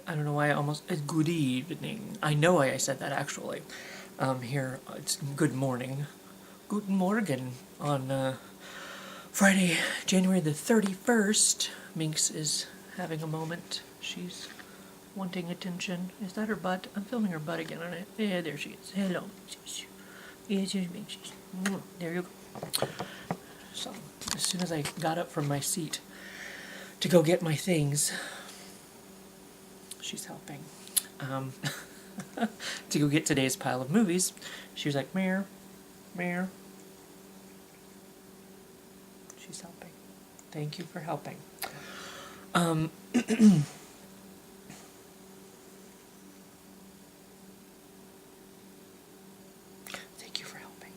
I don't know why I almost... good evening. I know why I said that, actually. Here, it's good morning. Guten Morgen on Friday, January the 31st. Minx is having a moment. She's wanting attention. Is that her butt? I'm filming her butt again on it. Yeah, there she is. Hello. Yes, Minx. There you go. So, as soon as I got up from my seat to go get my things, she's helping. To go get today's pile of movies, she was like, "Mare, Mare." She's helping. Thank you for helping. Thank you for helping.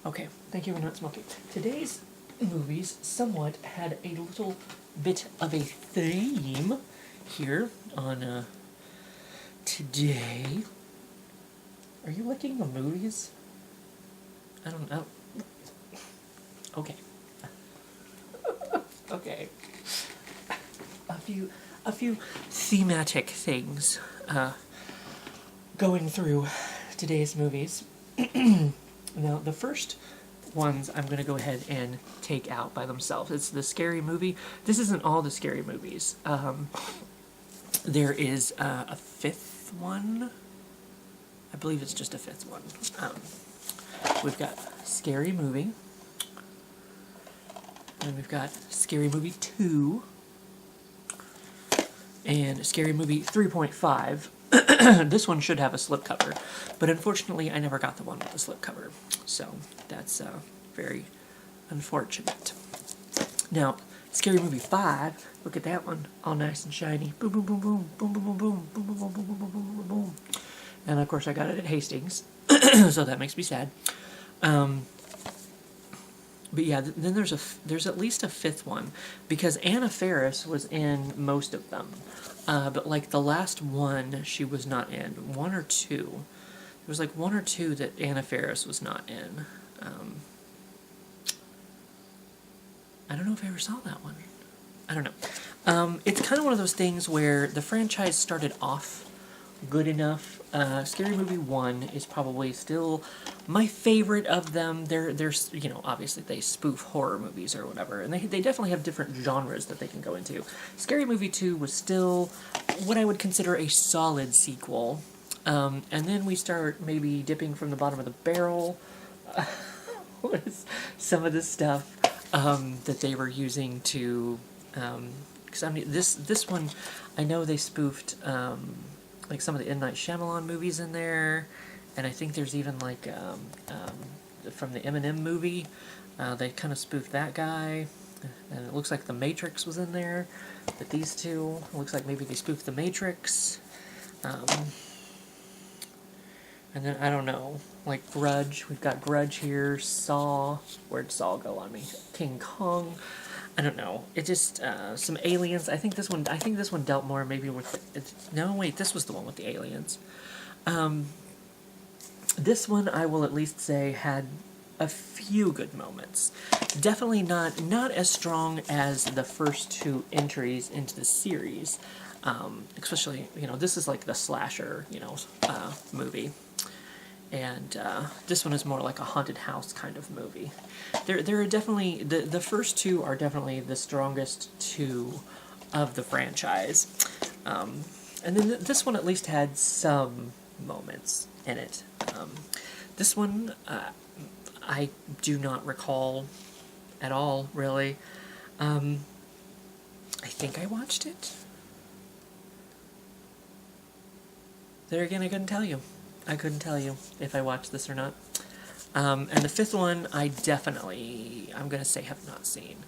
Okay, thank you for not smoking. Today's movies somewhat had a little bit of a theme here on today. Are you licking the movies? I don't know. Okay. Okay. A few thematic things going through today's movies. Now, the first ones I'm going to go ahead and take out by themselves. It's the scary movie. This isn't all the scary movies. There is a fifth one. I believe it's just a fifth one. We've got Scary Movie. And we've got Scary Movie 2. And Scary Movie 3.5. This one should have a slipcover, but unfortunately I never got the one with the slipcover, so that's very unfortunate. Now, Scary Movie 5, look at that one, all nice and shiny. Boom, boom, boom, boom, boom, boom, boom, boom, boom, boom, boom, boom, boom, boom, boom, boom. And of course I got it at Hastings, so that makes me sad. But yeah, then there's at least a fifth one, because Anna Faris was in most of them. But like the last one, she was not in. One or two. There was like one or two that Anna Faris was not in. I don't know if I ever saw that one. I don't know. It's kind of one of those things where the franchise started off good enough. Scary Movie 1 is probably still my favorite of them. They're you know, obviously they spoof horror movies or whatever, and they definitely have different genres that they can go into. Scary Movie 2 was still what I would consider a solid sequel. And then we start maybe dipping from the bottom of the barrel with some of the stuff that they were using to... because I mean, this one, I know they spoofed... like some of the M. Night Shyamalan movies in there, and I think there's even like from the Eminem movie, they kind of spoofed that guy, and it looks like The Matrix was in there. But these two, it looks like maybe they spoofed The Matrix, and then I don't know, like Grudge. We've got Grudge here. Saw. Where'd Saw go on me? King Kong. I don't know. It just some aliens. I think this one dealt more maybe with. No, wait. This was the one with the aliens. This one I will at least say had a few good moments. Definitely not as strong as the first two entries into the series. Especially, you know, this is like the slasher, you know, movie. And this one is more like a haunted house kind of movie. There are definitely... The first two are definitely the strongest two of the franchise. And then this one at least had some moments in it. This one, I do not recall at all, really. I think I watched it. There again, I couldn't tell you. I couldn't tell you if I watched this or not. And the fifth one, I'm going to say, have not seen.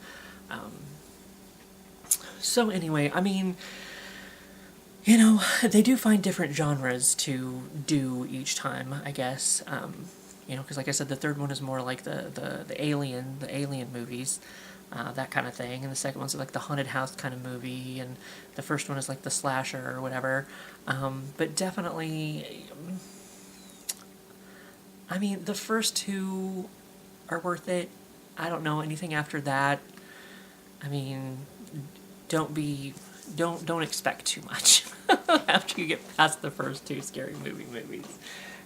So anyway, I mean, you know, they do find different genres to do each time, I guess. You know, because like I said, the third one is more like the alien movies, that kind of thing. And the second one's like the haunted house kind of movie. And the first one is like the slasher or whatever. But definitely... I mean, the first two are worth it. I don't know anything after that. I mean, don't be don't expect too much after you get past the first two Scary Movie movies,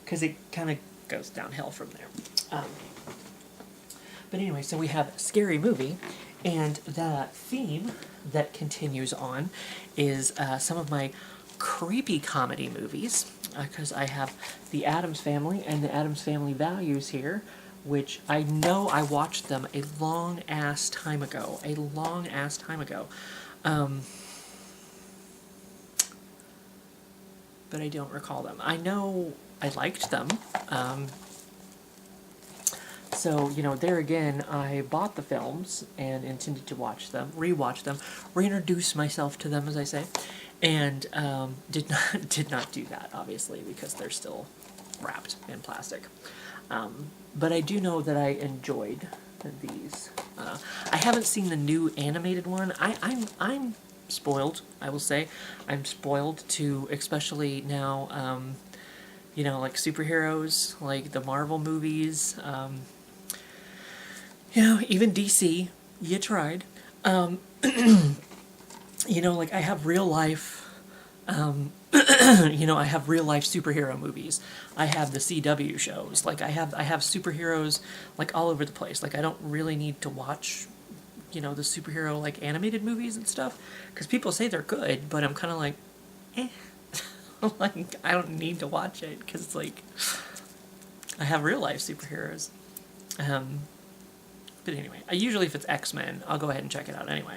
because it kind of goes downhill from there. But anyway, so we have Scary Movie, and the theme that continues on is some of my creepy comedy movies, because I have The Addams Family and The Addams Family Values here, which I know I watched them a long-ass time ago. But I don't recall them. I know I liked them. So, there again, I bought the films and intended to rewatch them, reintroduce myself to them, as I say, and did not do that, obviously, because they're still wrapped in plastic. But I do know that I enjoyed these. I haven't seen the new animated one. I'm spoiled, I will say. I'm spoiled to, especially now, like superheroes, like the Marvel movies, even DC, you tried. Like I have real life, I have real life superhero movies. I have the CW shows. Like I have superheroes like all over the place. Like I don't really need to watch, the superhero like animated movies and stuff, because people say they're good, but I'm kind of like, like I don't need to watch it because it's like I have real life superheroes. But anyway, usually if it's X-Men, I'll go ahead and check it out anyway.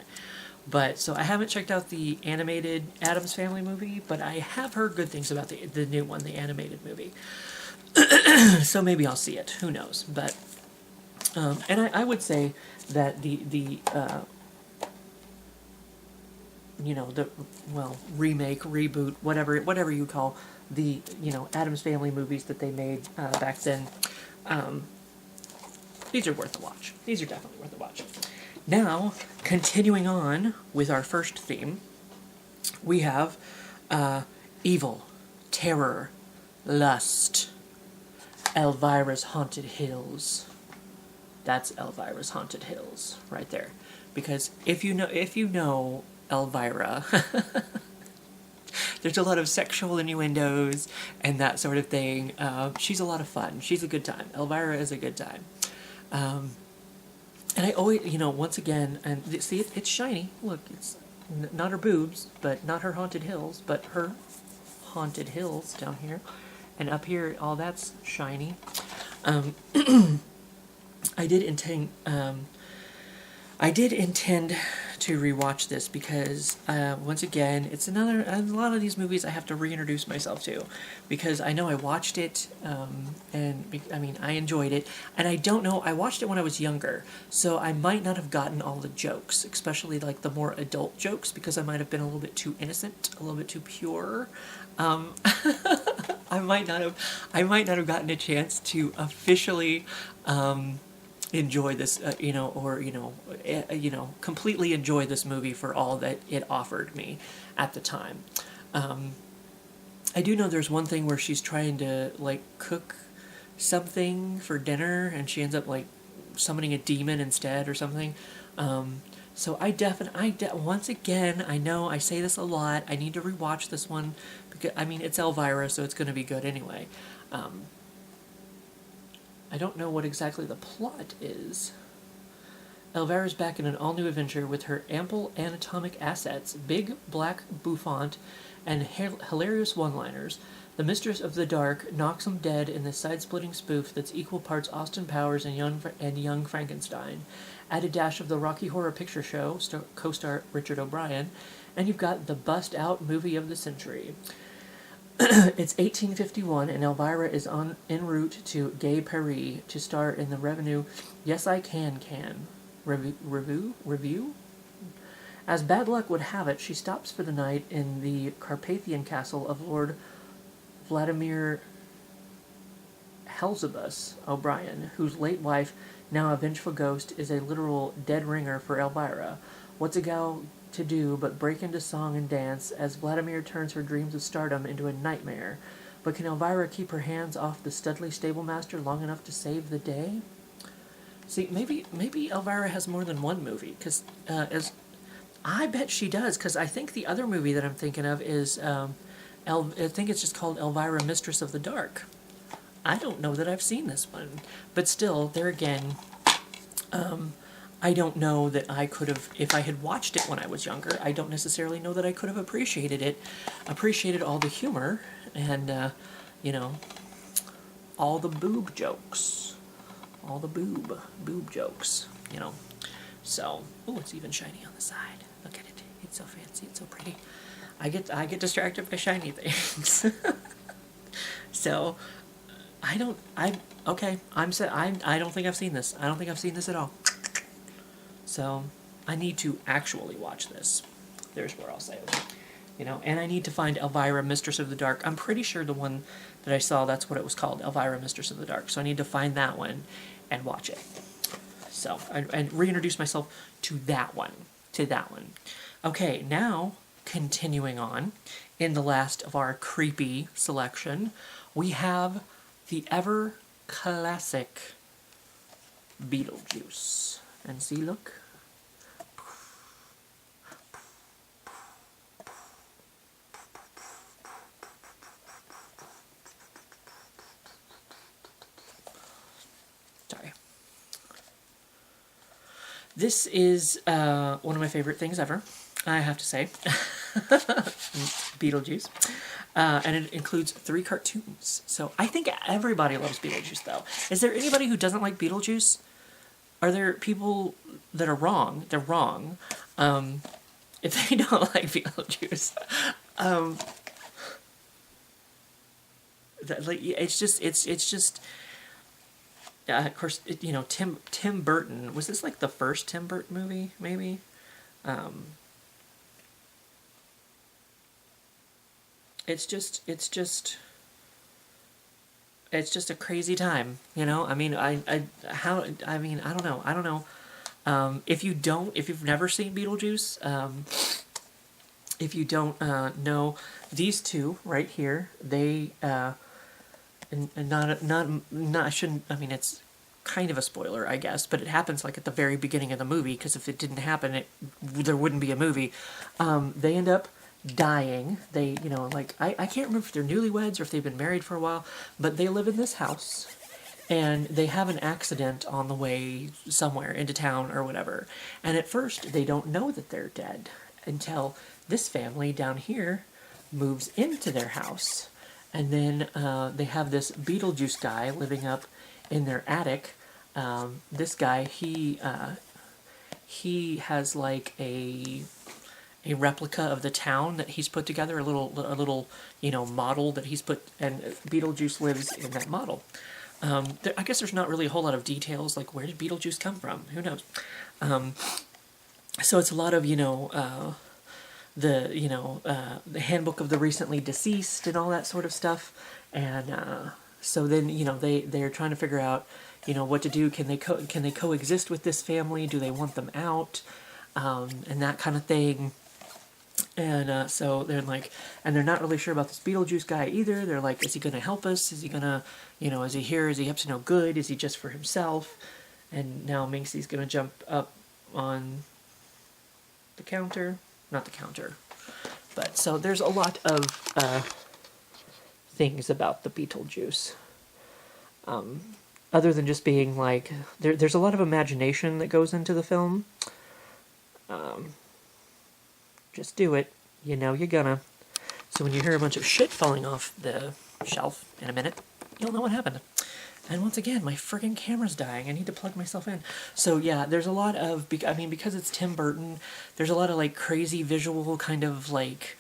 But, so I haven't checked out the animated Addams Family movie, but I have heard good things about the new one, the animated movie. So maybe I'll see it. Who knows? But, and I would say that the remake, reboot, whatever you call the, Addams Family movies that they made back then, these are worth a watch. These are definitely worth a watch. Now, continuing on with our first theme, we have evil, terror, lust, Elvira's Haunted Hills. That's Elvira's Haunted Hills right there. Because if you know Elvira, there's a lot of sexual innuendos and that sort of thing. She's a lot of fun. She's a good time. Elvira is a good time. And I always, once again, and see, it's shiny. Look, it's not her boobs, but not her haunted hills, but her haunted hills down here. And up here, all that's shiny. I did intend to rewatch this because, once again, it's a lot of these movies I have to reintroduce myself to, because I know I watched it, and I enjoyed it, and I don't know, I watched it when I was younger, so I might not have gotten all the jokes, especially like the more adult jokes, because I might have been a little bit too innocent, a little bit too pure. I might not have gotten a chance to officially, enjoy this, completely enjoy this movie for all that it offered me at the time. I do know there's one thing where she's trying to, like, cook something for dinner, and she ends up, like, summoning a demon instead or something. So once again, I know I say this a lot, I need to rewatch this one, because, it's Elvira, so it's going to be good anyway. I don't know what exactly the plot is. Elvira's back in an all-new adventure with her ample anatomic assets, big black bouffant, and hilarious one-liners. The Mistress of the Dark knocks 'em dead in this side-splitting spoof that's equal parts Austin Powers and Young Frankenstein. Add a dash of the Rocky Horror Picture Show, co-star Richard O'Brien, and you've got the bust-out movie of the century. It's 1851, and Elvira is en route to Gay Paris to star in the revenue Yes I Can review? As bad luck would have it, she stops for the night in the Carpathian castle of Lord Vladimir Helzebus O'Brien, whose late wife, now a vengeful ghost, is a literal dead ringer for Elvira. What's a gal to do but break into song and dance as Vladimir turns her dreams of stardom into a nightmare? But can Elvira keep her hands off the Studley stablemaster long enough to save the day? See, maybe Elvira has more than one movie, because I bet she does, because I think the other movie that I'm thinking of is, I think it's just called Elvira, Mistress of the Dark. I don't know that I've seen this one, but still, there again, I don't know that I could have, if I had watched it when I was younger, I don't necessarily know that I could have appreciated all the humor, and, you know, all the boob jokes. All the boob jokes, you know. So, oh, it's even shiny on the side. Look at it. It's so fancy. It's so pretty. I get distracted by shiny things. So, I don't think I've seen this. I don't think I've seen this at all. So, I need to actually watch this. There's where I'll say it. You know, and I need to find Elvira, Mistress of the Dark. I'm pretty sure the one that I saw, that's what it was called, Elvira, Mistress of the Dark. So I need to find that one and watch it. So, and reintroduce myself to that one. Okay, now, continuing on, in the last of our creepy selection, we have the ever classic Beetlejuice. And see, look. Sorry. This is one of my favorite things ever, I have to say. Beetlejuice. And it includes 3 cartoons. So I think everybody loves Beetlejuice, though. Is there anybody who doesn't like Beetlejuice? Are there people that are wrong? They're wrong. If they don't like Beetlejuice. It's just of course, you know, Tim Burton. Was this like the first Tim Burton movie, maybe? It's just a crazy time, you know? I mean, I don't know. If you've never seen Beetlejuice, if you don't know, these two right here, they and I shouldn't, I mean, it's kind of a spoiler, I guess, but it happens like at the very beginning of the movie, because if it didn't happen, there wouldn't be a movie. They end up dying. They, you know, like, I can't remember if they're newlyweds or if they've been married for a while, but they live in this house, and they have an accident on the way somewhere into town or whatever. And at first, they don't know that they're dead until this family down here moves into their house. And then they have this Beetlejuice guy living up in their attic. This guy, he has like a replica of the town that he's put together, a little you know, model that he's put, and Beetlejuice lives in that model. I guess there's not really a whole lot of details, like where did Beetlejuice come from? Who knows? So it's a lot of, you know, the handbook of the recently deceased and all that sort of stuff. And so then, you know, they're trying to figure out, you know, what to do. Can they coexist with this family? Do they want them out? And that kind of thing. And so they're like, and they're not really sure about this Beetlejuice guy either. They're like, is he going to help us? Is he going to, you know, is he here? Is he up to no good? Is he just for himself? And now Minxie's going to jump up on the counter. Not the counter. But so there's a lot of things about the Beetlejuice. Other than just being like, there's a lot of imagination that goes into the film. Just do it. You know you're gonna. So when you hear a bunch of shit falling off the shelf in a minute, you'll know what happened. And once again, my friggin' camera's dying. I need to plug myself in. So yeah, there's a lot of, I mean, because it's Tim Burton, there's a lot of like crazy visual kind of like,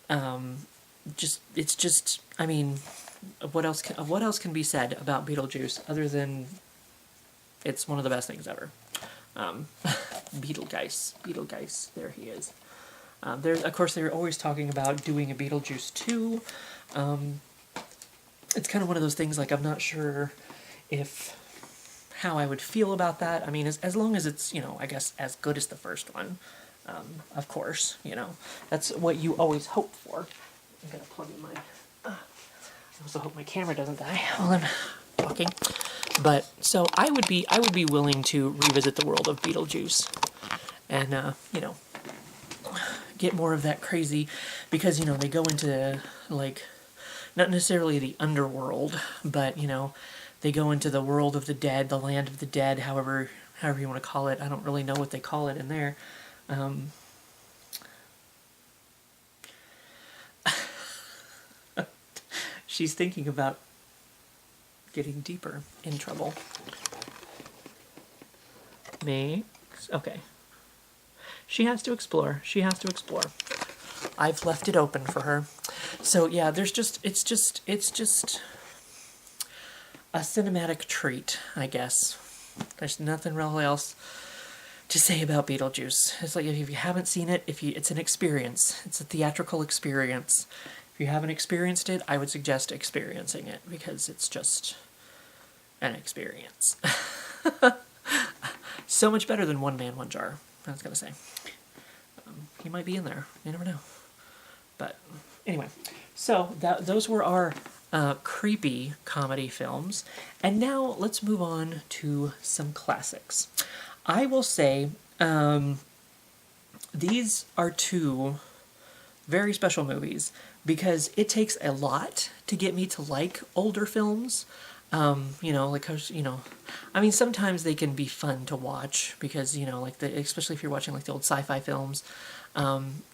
it's just, I mean, what else can be said about Beetlejuice other than it's one of the best things ever. Beetlegeist, there he is. Of course, they're always talking about doing a Beetlejuice 2. It's kind of one of those things, like, I'm not sure how I would feel about that. I mean, as long as it's, you know, I guess as good as the first one, of course, you know, that's what you always hope for. I'm gonna plug in my, I also hope my camera doesn't die while I'm talking. But, so I would be willing to revisit the world of Beetlejuice and, you know, get more of that crazy, because, you know, they go into, like, not necessarily the underworld, but, you know, they go into the world of the dead, the land of the dead, however you want to call it. I don't really know what they call it in there. She's thinking about getting deeper in trouble. Okay. She has to explore. She has to explore. I've left it open for her. So yeah, it's just a cinematic treat, I guess. There's nothing really else to say about Beetlejuice. It's like, if you haven't seen it, it's an experience. It's a theatrical experience. If you haven't experienced it, I would suggest experiencing it, because it's just an experience. So much better than One Man, One Jar, I was going to say. He might be in there. You never know. But anyway, so those were our creepy comedy films. And now let's move on to some classics. I will say these are two very special movies, because it takes a lot to get me to like older films. You know, like, you know, I mean, sometimes they can be fun to watch, because, you know, like, especially if you're watching, like, the old sci-fi films,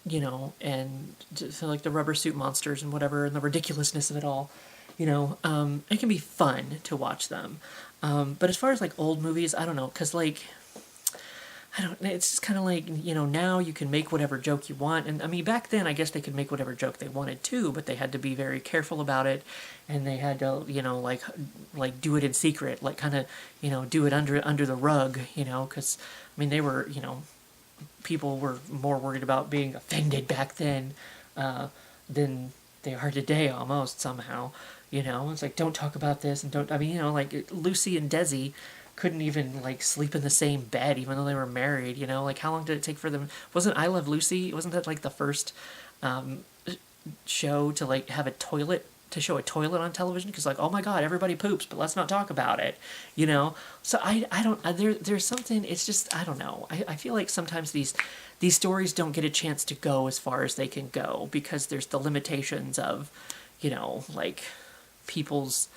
you know, and so, like, the rubber suit monsters and whatever, and the ridiculousness of it all, you know, it can be fun to watch them. But as far as, like, old movies, I don't know, because, like, it's just kind of like, you know, now you can make whatever joke you want. And I mean, back then, I guess they could make whatever joke they wanted too, but they had to be very careful about it. And they had to, you know, like do it in secret, like kind of, you know, do it under the rug, you know, because, I mean, they were, you know, people were more worried about being offended back then than they are today, almost, somehow. You know, it's like, don't talk about this, and don't, I mean, you know, like, Lucy and Desi couldn't even, like, sleep in the same bed, even though they were married, you know? Like, how long did it take for them? Wasn't I Love Lucy, wasn't that, like, the first show to, like, have a toilet, to show a toilet on television? Because, like, oh my god, everybody poops, but let's not talk about it, you know? So I don't, there's something, it's just, I don't know. I feel like sometimes these stories don't get a chance to go as far as they can go, because there's the limitations of, you know, like, people's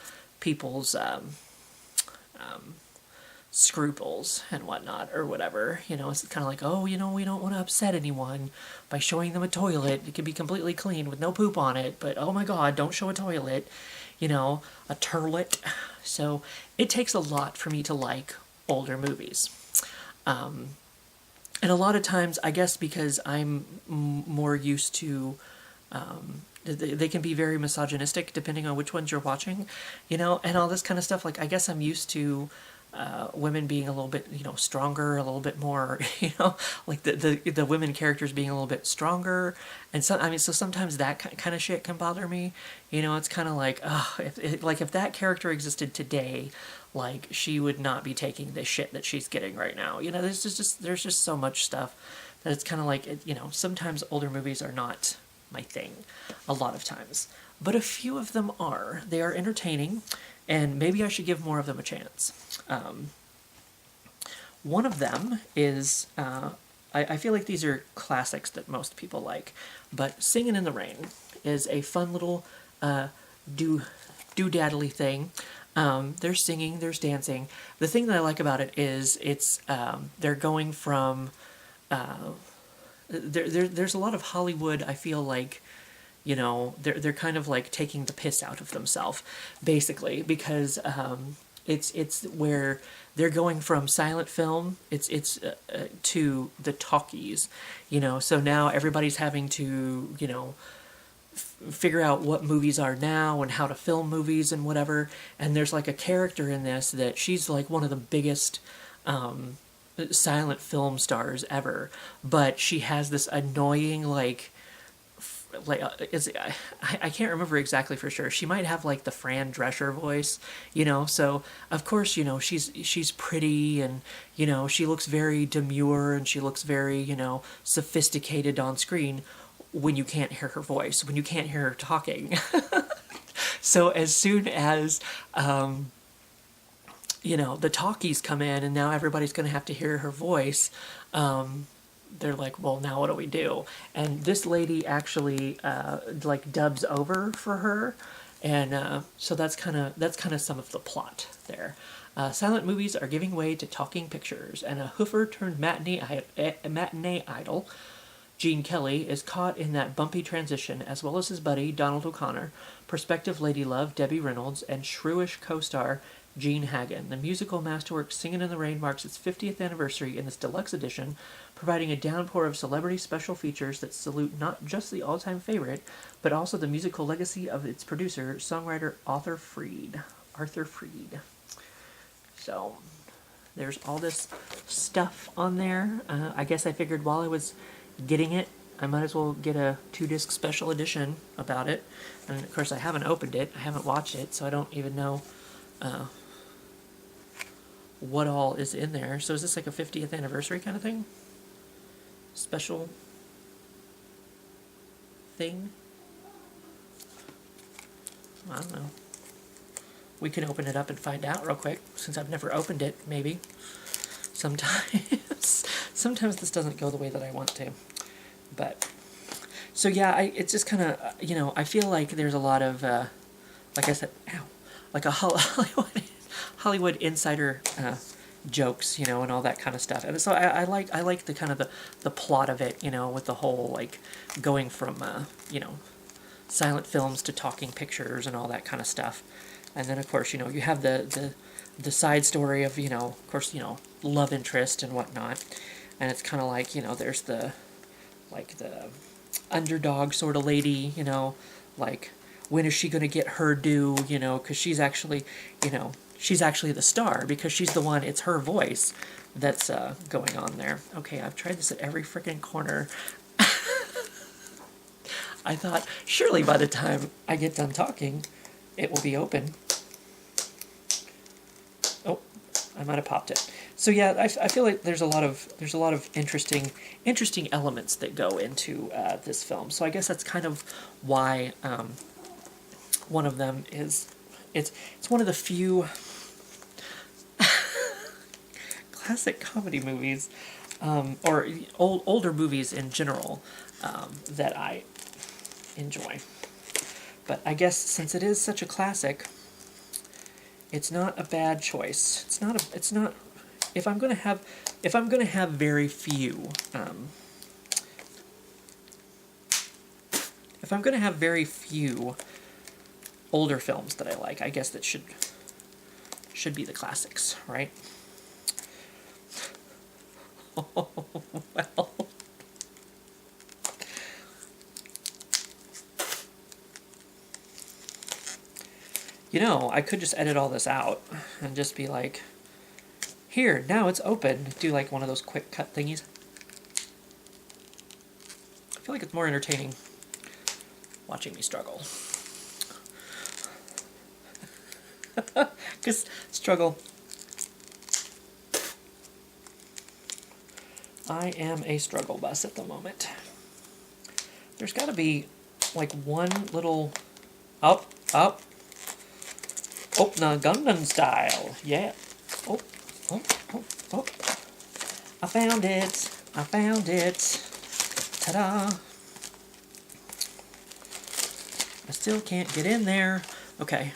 scruples and whatnot, or whatever, you know. It's kind of like, oh, you know, we don't want to upset anyone by showing them a toilet. It can be completely clean with no poop on it, but oh my god, don't show a toilet, you know, a turlet. So it takes a lot for me to like older movies. And a lot of times, I guess because I'm more used to, they can be very misogynistic depending on which ones you're watching, you know, and all this kind of stuff. Like, I guess I'm used to women being a little bit, you know, stronger, a little bit more, you know, like the women characters being a little bit stronger, and so, I mean, so sometimes that kind of shit can bother me, you know. It's kind of like, oh, if that character existed today, like, she would not be taking this shit that she's getting right now, you know. There's just so much stuff that it's kind of like, you know, sometimes older movies are not my thing, a lot of times, but a few of them are. They are entertaining, and maybe I should give more of them a chance. One of them is, I feel like these are classics that most people like, but Singin' in the Rain is a fun little do-daddly thing. There's singing, there's dancing. The thing that I like about it is they're going from, there's a lot of Hollywood, I feel like, you know, they're kind of like taking the piss out of themselves, basically, because it's where they're going from silent film, it's to the talkies, you know. So now everybody's having to, you know, figure out what movies are now and how to film movies and whatever. And there's like a character in this that she's like one of the biggest silent film stars ever, but she has this annoying, like I can't remember exactly for sure. She might have like the Fran Drescher voice, you know. So of course, you know, she's pretty, and, you know, she looks very demure, and she looks very, you know, sophisticated on screen, when you can't hear her voice, when you can't hear her talking. So as soon as you know, the talkies come in, and now everybody's going to have to hear her voice, they're like, well, now what do we do? And this lady actually like dubs over for her, and so that's kind of some of the plot there. Silent movies are giving way to talking pictures, and a hoofer turned matinee idol, Gene Kelly, is caught in that bumpy transition, as well as his buddy, Donald O'Connor, prospective ladylove, Debbie Reynolds, and shrewish co-star, Gene Hagen. The musical masterwork Singin' in the Rain marks its 50th anniversary in this deluxe edition, providing a downpour of celebrity special features that salute not just the all-time favorite, but also the musical legacy of its producer, songwriter Arthur Freed. So, there's all this stuff on there. I guess I figured while I was getting it, I might as well get a 2-disc special edition about it. And of course I haven't opened it, I haven't watched it, so I don't even know what all is in there. So is this like a 50th anniversary kind of thing? Special thing? I don't know. We can open it up and find out real quick, since I've never opened it, maybe. Sometimes this doesn't go the way that I want to. But, so yeah, it's just kind of, I feel like there's a lot of, like I said, like a Hollywood insider jokes, and all that kind of stuff. And so I like the kind of the plot of it, with the whole, like, going from, silent films to talking pictures and all that kind of stuff. And then, of course, you have the side story of, of course, love interest and whatnot. And it's kind of like, there's the underdog sort of lady, like, when is she going to get her due, because she's actually the star, because she's the one, it's her voice that's going on there. Okay, I've tried this at every freaking corner. I thought, surely by the time I get done talking, it will be open. Oh, I might have popped it. So yeah, I feel like there's a lot of interesting elements that go into this film. So I guess that's kind of why one of them is it's one of the few classic comedy movies or older movies in general that I enjoy. But I guess since it is such a classic, it's not a bad choice. It's not. If I'm gonna have very few, older films that I like, I guess that should be the classics, right? Oh, well. I could just edit all this out and just be like, here, now it's open. Do like one of those quick cut thingies. I feel like it's more entertaining watching me struggle. Because struggle. I am a struggle bus at the moment. There's got to be like one little up. Now Gundam style. Yeah. Oh. I found it. Ta-da. I still can't get in there. Okay.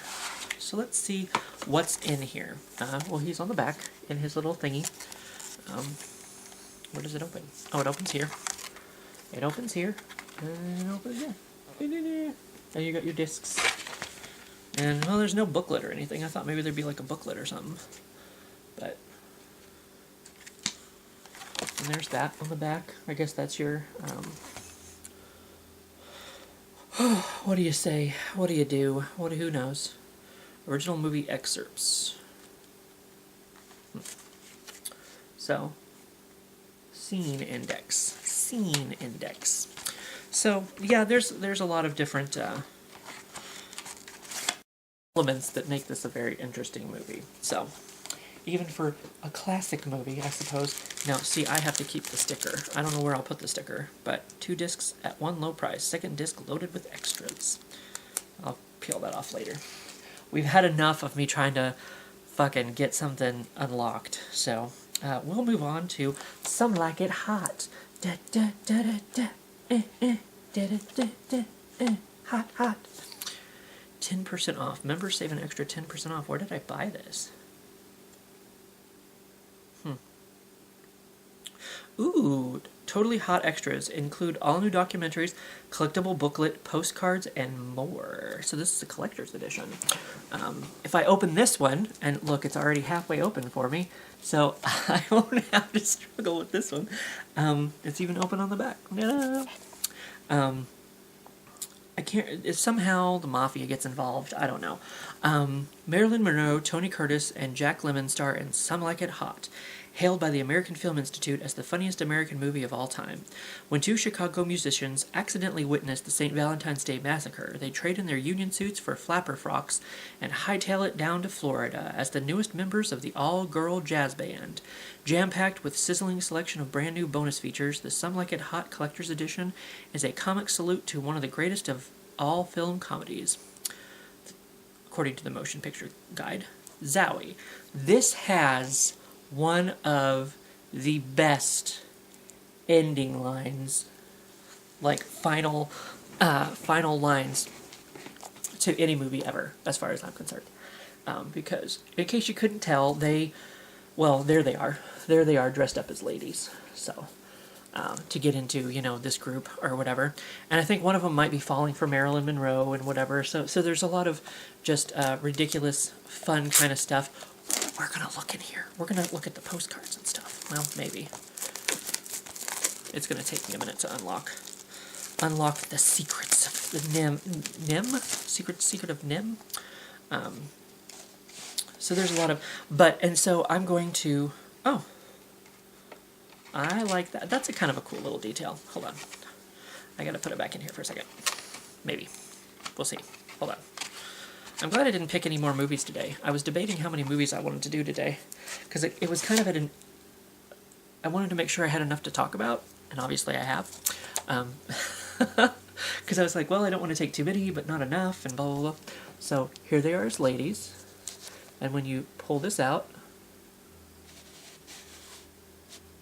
So let's see what's in here. Well, he's on the back in his little thingy. Where does it open? Oh, it opens here. And it opens here. And you got your discs. And, well, there's no booklet or anything. I thought maybe there'd be like a booklet or something. But, and there's that on the back. I guess that's your, what do you say? What do you do? Who knows? Original movie excerpts. So, scene index. So, yeah, there's a lot of different, elements that make this a very interesting movie. So, even for a classic movie, I suppose. Now, see, I have to keep the sticker. I don't know where I'll put the sticker, but 2 discs at one low price. Second disc loaded with extras. I'll peel that off later. We've had enough of me trying to fucking get something unlocked, so we'll move on to Some Like It Hot. Da, da, da, da, da. Da, da, da, da, hot, hot. 10% off. Members save an extra 10% off. Where did I buy this? Ooh, totally hot extras include all new documentaries, collectible booklet, postcards, and more. So this is a collector's edition. If I open this one, and look, it's already halfway open for me, so I won't have to struggle with this one. It's even open on the back. I can't. If somehow the mafia gets involved, I don't know. Marilyn Monroe, Tony Curtis, and Jack Lemmon star in Some Like It Hot, hailed by the American Film Institute as the funniest American movie of all time. When two Chicago musicians accidentally witness the St. Valentine's Day Massacre, they trade in their union suits for flapper frocks and hightail it down to Florida as the newest members of the all-girl jazz band. Jam-packed with sizzling selection of brand new bonus features, the Some Like It Hot Collector's Edition is a comic salute to one of the greatest of all film comedies, according to the Motion Picture Guide. Zowie. This has one of the best ending lines, like final lines to any movie ever, as far as I'm concerned. Because, in case you couldn't tell, there they are. There they are, dressed up as ladies. So, to get into, this group or whatever. And I think one of them might be falling for Marilyn Monroe and whatever. So there's a lot of just ridiculous, fun kind of stuff. We're going to look in here. We're going to look at the postcards and stuff. Well, maybe. It's going to take me a minute to unlock the secrets of the Nim? Secret of Nim? So there's a lot of... And so I'm going to... Oh. I like that. That's a kind of a cool little detail. Hold on. I got to put it back in here for a second. Maybe. We'll see. Hold on. I'm glad I didn't pick any more movies today. I was debating how many movies I wanted to do today, because it was kind of at I wanted to make sure I had enough to talk about, and obviously I have. Because I was like, well, I don't want to take too many, but not enough, and blah, blah, blah. So here they are as ladies, and when you pull this out,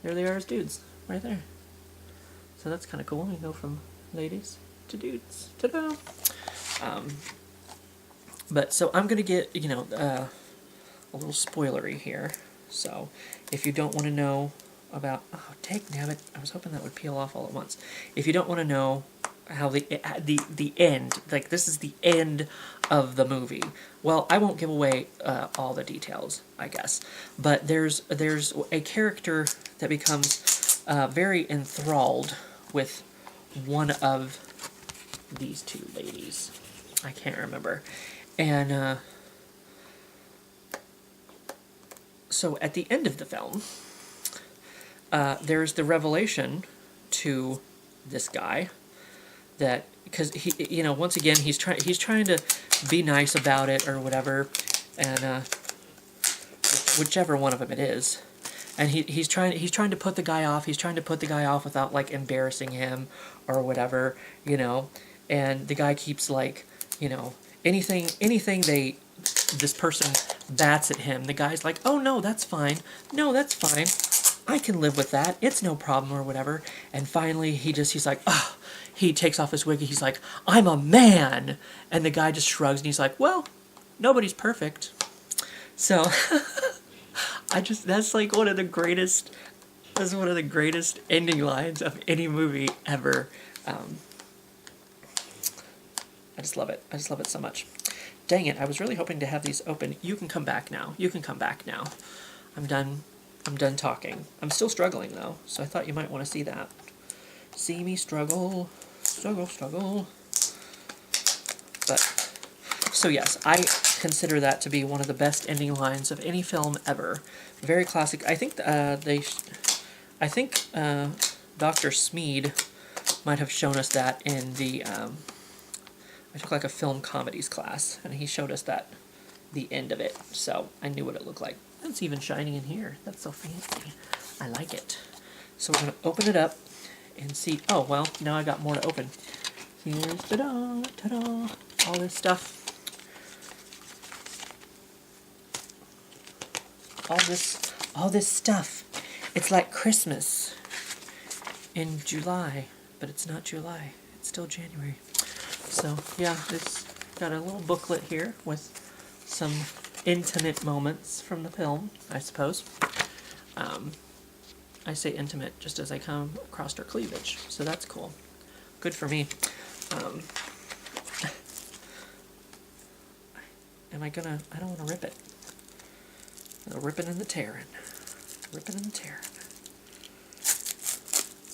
there they are as dudes, right there. So that's kind of cool. You go from ladies to dudes. Ta-da! But so I'm going to get, a little spoilery here. So if you don't want to know about... Oh, dangnabbit. I was hoping that would peel off all at once. If you don't want to know how the end, like this is the end of the movie, well, I won't give away all the details, I guess. But there's a character that becomes very enthralled with one of these two ladies. I can't remember. And so at the end of the film, there's the revelation to this guy that, because he, once again, he's trying to be nice about it or whatever, and whichever one of them it is, and he's trying to put the guy off. He's trying to put the guy off without like embarrassing him or whatever, and the guy keeps like, anything this person bats at him, the guy's like, oh no, that's fine, I can live with that, it's no problem or whatever. And finally he's like, oh, he takes off his wig, he's like, I'm a man, and the guy just shrugs and he's like, well, nobody's perfect. So that's like one of the greatest ending lines of any movie ever. I just love it. I just love it so much. Dang it, I was really hoping to have these open. You can come back now. I'm done talking. I'm still struggling, though, so I thought you might want to see that. See me struggle. Struggle. But, so yes, I consider that to be one of the best ending lines of any film ever. Very classic. I think Dr. Smead might have shown us that in the... I took like a film comedies class, and he showed us the end of it, so I knew what it looked like. It's even shiny in here. That's so fancy. I like it. So we're going to open it up and see. Oh, well, now I got more to open. Here's, ta-da, all this stuff. All this stuff. It's like Christmas. in July, but it's not July. It's still January. So, yeah, it's got a little booklet here with some intimate moments from the film, I suppose. I say intimate just as I come across her cleavage, so that's cool. Good for me. Am I gonna... I don't want to rip it. Ripping and the tearing. Ripping and the tearing.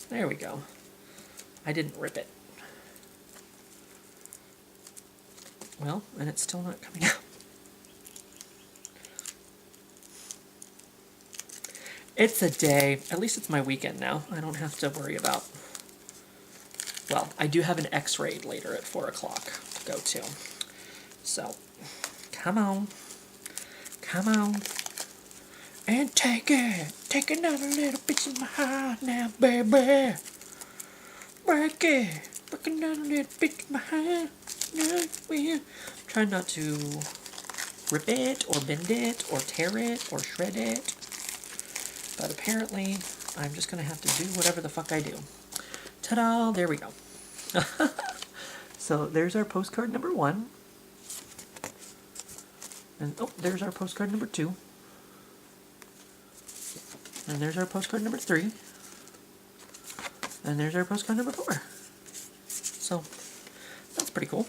There we go. I didn't rip it. Well, and it's still not coming out. It's a day. At least it's my weekend now. I don't have to worry about... Well, I do have an X-ray later at 4 o'clock to go to. So, come on. Come on. And take it. Take another little piece of my heart now, baby. Break it. Break another little bit of my heart. Try not to rip it, or bend it, or tear it, or shred it. But apparently, I'm just going to have to do whatever the fuck I do. Ta-da! There we go. So, there's our postcard number 1. And, oh, there's our postcard number 2. And there's our postcard number 3. And there's our postcard number 4. So, that's pretty cool.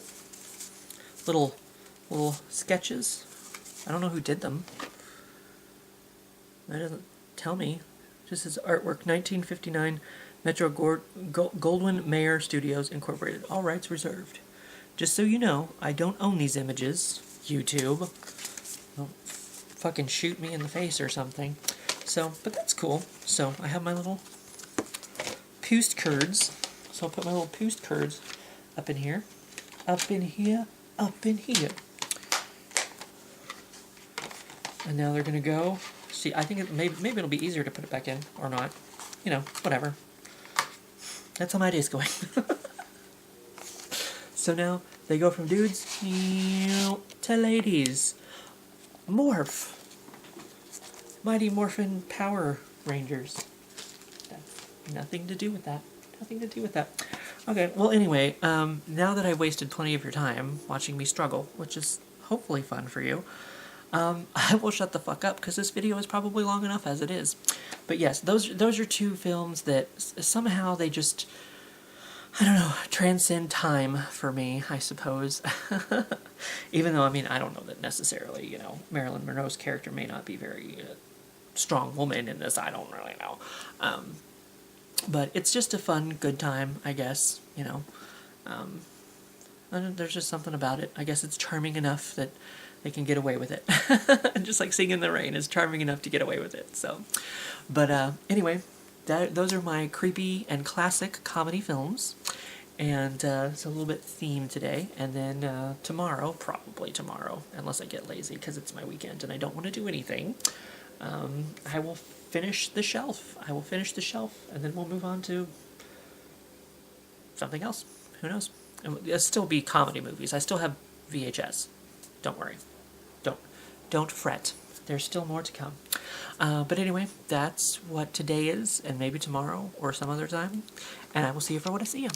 Little sketches. I don't know who did them. That doesn't tell me. Just says artwork, 1959, Metro Goldwyn Mayer Studios Incorporated. All rights reserved. Just so you know, I don't own these images. YouTube. Don't fucking shoot me in the face or something. So, but that's cool. So, I have my little postcards. So, I'll put my little postcards up in here. Up in here. Up in here. And now they're going to go. See, I think maybe it'll be easier to put it back in, or not. You know, whatever. That's how my day's going. So now, they go from dudes to ladies. Morph. Mighty Morphin Power Rangers. That's nothing to do with that. Nothing to do with that. Okay, well anyway, now that I've wasted plenty of your time watching me struggle, which is hopefully fun for you, I will shut the fuck up, because this video is probably long enough as it is. But yes, those are 2 films that somehow they just, I don't know, transcend time for me, I suppose. Even though, I mean, I don't know that necessarily, you know, Marilyn Monroe's character may not be very strong woman in this, I don't really know. But it's just a fun, good time, I guess, you know. And there's just something about it. I guess it's charming enough that they can get away with it. Just like Singing in the Rain is charming enough to get away with it, so. But anyway, those are my creepy and classic comedy films. And it's a little bit themed today. And then tomorrow, probably tomorrow, unless I get lazy because it's my weekend and I don't want to do anything, I will finish the shelf. And then we'll move on to something else. Who knows? It'll still be comedy movies. I still have VHS. Don't worry. Don't fret. There's still more to come. But anyway, that's what today is, and maybe tomorrow or some other time. And I will see you for what I see you.